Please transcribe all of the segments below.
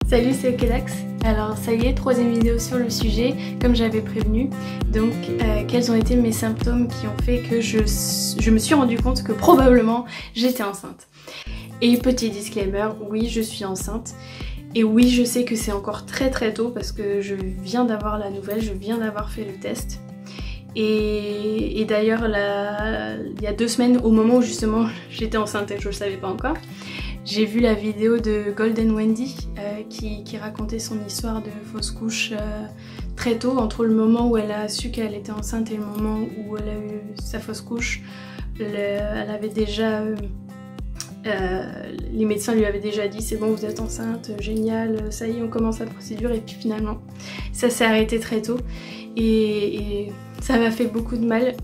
Salut, c'est Okedax. Alors ça y est, troisième vidéo sur le sujet, comme j'avais prévenu. Donc quels ont été mes symptômes qui ont fait que je me suis rendu compte que probablement j'étais enceinte. Et petit disclaimer, oui je suis enceinte. Et oui je sais que c'est encore très tôt parce que je viens d'avoir la nouvelle, je viens d'avoir fait le test. Et d'ailleurs il y a 2 semaines, au moment où justement j'étais enceinte et je ne le savais pas encore, j'ai vu la vidéo de Golden Wendy qui racontait son histoire de fausse couche très tôt, entre le moment où elle a su qu'elle était enceinte et le moment où elle a eu sa fausse couche. Elle avait déjà... les médecins lui avaient déjà dit c'est bon vous êtes enceinte, génial, ça y est on commence la procédure, et puis finalement ça s'est arrêté très tôt et ça m'a fait beaucoup de mal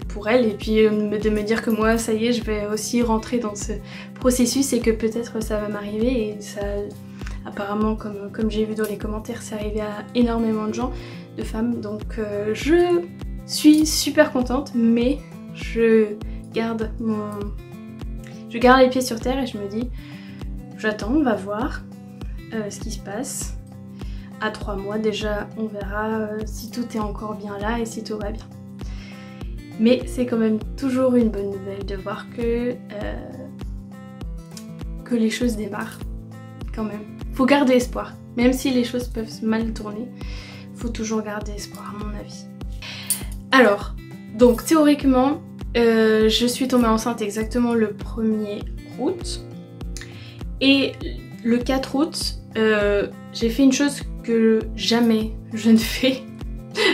pour elle, et puis de me dire que moi ça y est je vais aussi rentrer dans ce processus et que peut-être ça va m'arriver. Et ça apparemment comme j'ai vu dans les commentaires c'est arrivé à énormément de gens, de femmes, donc je suis super contente, mais je garde les pieds sur terre et je me dis j'attends, on va voir ce qui se passe. À 3 mois déjà on verra si tout est encore bien là et si tout va bien. Mais c'est quand même toujours une bonne nouvelle de voir que les choses démarrent quand même. Faut garder espoir, même si les choses peuvent mal tourner, faut toujours garder espoir à mon avis. Alors, donc théoriquement je suis tombée enceinte exactement le 1er août et le 4 août j'ai fait une chose que jamais je ne fais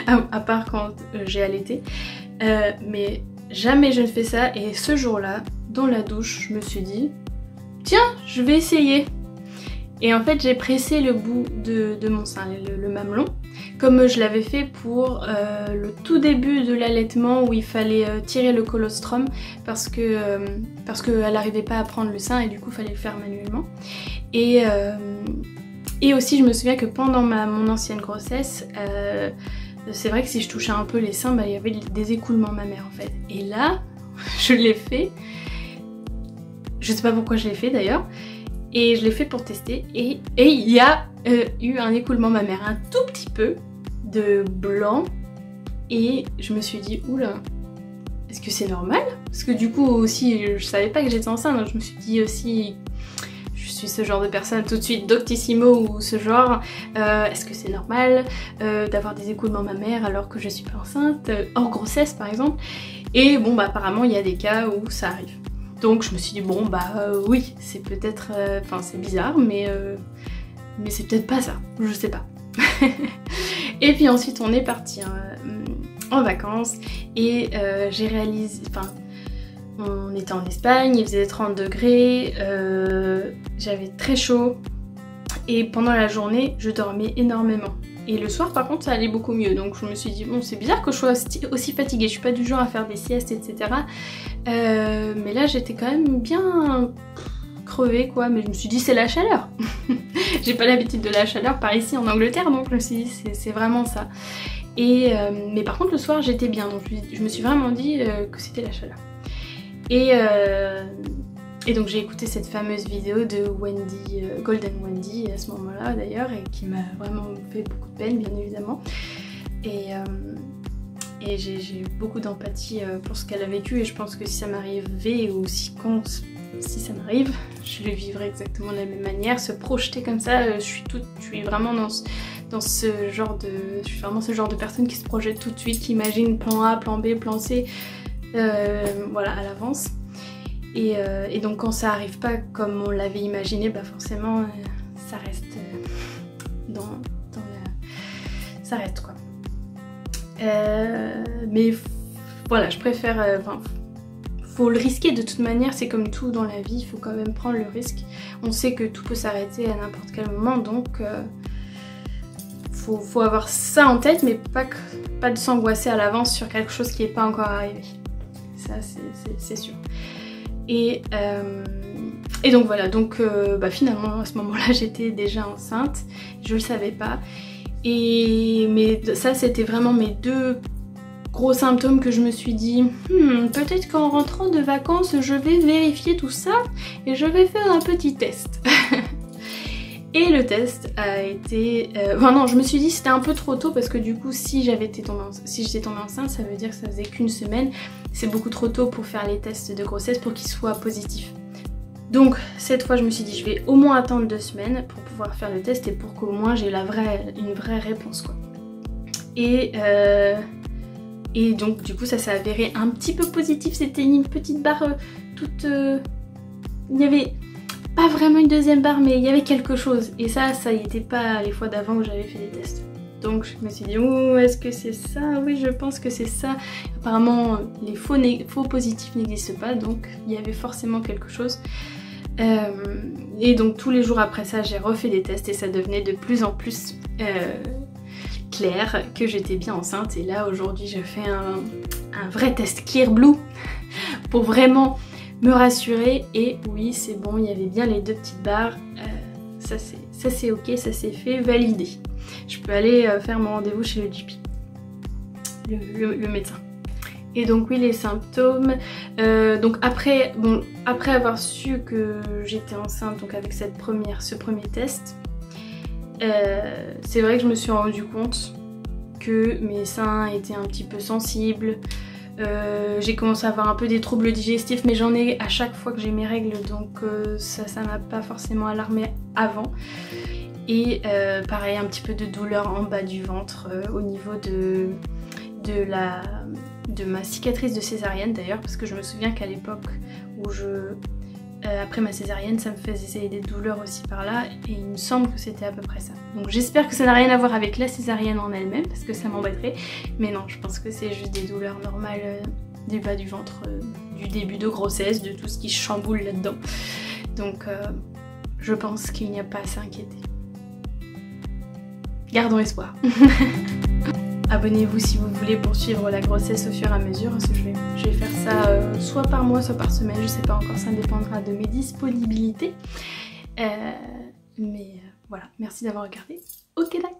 à part quand j'ai allaité, mais jamais je ne fais ça, et ce jour-là dans la douche je me suis dit tiens je vais essayer, et en fait j'ai pressé le bout de mon sein, le mamelon, comme je l'avais fait pour le tout début de l'allaitement où il fallait tirer le colostrum parce qu'elle n'arrivait pas à prendre le sein et du coup il fallait le faire manuellement. Et aussi je me souviens que pendant mon ancienne grossesse, c'est vrai que si je touchais un peu les seins, il y avait des écoulements mammaires en fait. Et là, je l'ai fait, je sais pas pourquoi je l'ai fait d'ailleurs, et je l'ai fait pour tester, et il y a eu un écoulement mammaire, un tout petit peu de blanc, et je me suis dit oula, est-ce que c'est normal? Parce que du coup aussi je savais pas que j'étais enceinte, donc je me suis dit aussi, je suis ce genre de personne tout de suite doctissimo ou ce genre, est-ce que c'est normal d'avoir des écoulements mammaires alors que je suis pas enceinte, hors grossesse par exemple? Et bon apparemment il y a des cas où ça arrive. Donc je me suis dit bon oui c'est peut-être, enfin c'est bizarre mais c'est peut-être pas ça, je sais pas. Et puis ensuite on est parti en vacances et j'ai réalisé, enfin on était en Espagne, il faisait 30 degrés, j'avais très chaud et pendant la journée je dormais énormément. Et le soir par contre ça allait beaucoup mieux, donc je me suis dit bon c'est bizarre que je sois aussi fatiguée, je suis pas du genre à faire des siestes etc. Mais là j'étais quand même bien crevée quoi, mais je me suis dit c'est la chaleur. J'ai pas l'habitude de la chaleur par ici en Angleterre, donc je me suis dit c'est vraiment ça. Mais par contre le soir j'étais bien, donc je me suis vraiment dit que c'était la chaleur. Et donc j'ai écouté cette fameuse vidéo de Wendy, Golden Wendy à ce moment-là d'ailleurs, et qui m'a vraiment fait beaucoup de peine bien évidemment. Et j'ai eu beaucoup d'empathie pour ce qu'elle a vécu, et je pense que si ça m'arrivait, ou si ça m'arrive, je le vivrais exactement de la même manière. Se projeter comme ça, je suis vraiment dans ce genre de... Je suis vraiment ce genre de personne qui se projette tout de suite, qui imagine plan A, plan B, plan C, voilà, à l'avance. Et donc quand ça arrive pas comme on l'avait imaginé, forcément ça reste ça reste quoi. Mais voilà, je préfère... faut le risquer de toute manière, c'est comme tout dans la vie, il faut quand même prendre le risque. On sait que tout peut s'arrêter à n'importe quel moment, donc faut avoir ça en tête, mais pas de s'angoisser à l'avance sur quelque chose qui n'est pas encore arrivé. Ça c'est sûr. Et donc voilà, donc finalement à ce moment-là j'étais déjà enceinte, je le savais pas. Mais ça c'était vraiment mes 2 gros symptômes que je me suis dit peut-être qu'en rentrant de vacances je vais vérifier tout ça et je vais faire un petit test. Et le test a été... Enfin non, je me suis dit c'était un peu trop tôt parce que du coup si j'étais tombée enceinte, ça veut dire que ça faisait qu'une semaine. C'est beaucoup trop tôt pour faire les tests de grossesse pour qu'ils soient positifs. Donc cette fois je me suis dit je vais au moins attendre 2 semaines pour pouvoir faire le test et pour qu'au moins j'ai une vraie réponse quoi. Et donc du coup ça s'est avéré un petit peu positif, c'était une petite barre toute... Il n'y avait pas vraiment une deuxième barre mais il y avait quelque chose et ça y était pas les fois d'avant où j'avais fait des tests. Donc je me suis dit oh, est-ce que c'est ça? Oui je pense que c'est ça. Apparemment les faux positifs n'existent pas donc il y avait forcément quelque chose. Et donc tous les jours après ça j'ai refait des tests et ça devenait de plus en plus clair que j'étais bien enceinte. Et là aujourd'hui je fais un vrai test Clear Blue pour vraiment me rassurer. Et oui c'est bon, il y avait bien les 2 petites barres, ça c'est ok, ça s'est fait valider. Je peux aller faire mon rendez-vous chez le GP, le médecin. Et donc oui les symptômes, donc après avoir su que j'étais enceinte donc avec ce premier test, c'est vrai que je me suis rendu compte que mes seins étaient un petit peu sensibles. J'ai commencé à avoir un peu des troubles digestifs mais j'en ai à chaque fois que j'ai mes règles donc ça m'a pas forcément alarmée avant. Et pareil un petit peu de douleur en bas du ventre au niveau de ma cicatrice de césarienne d'ailleurs, parce que je me souviens qu'à l'époque où après ma césarienne ça me faisait des douleurs aussi par là et il me semble que c'était à peu près ça. Donc j'espère que ça n'a rien à voir avec la césarienne en elle-même parce que ça m'embêterait, mais non je pense que c'est juste des douleurs normales du bas du ventre, du début de grossesse, de tout ce qui chamboule là-dedans. Donc je pense qu'il n'y a pas à s'inquiéter. Gardons espoir. Abonnez-vous si vous voulez poursuivre la grossesse au fur et à mesure. Parce que je vais faire ça soit par mois, soit par semaine. Je sais pas encore, ça dépendra de mes disponibilités. Mais voilà, merci d'avoir regardé. Ok, d'accord.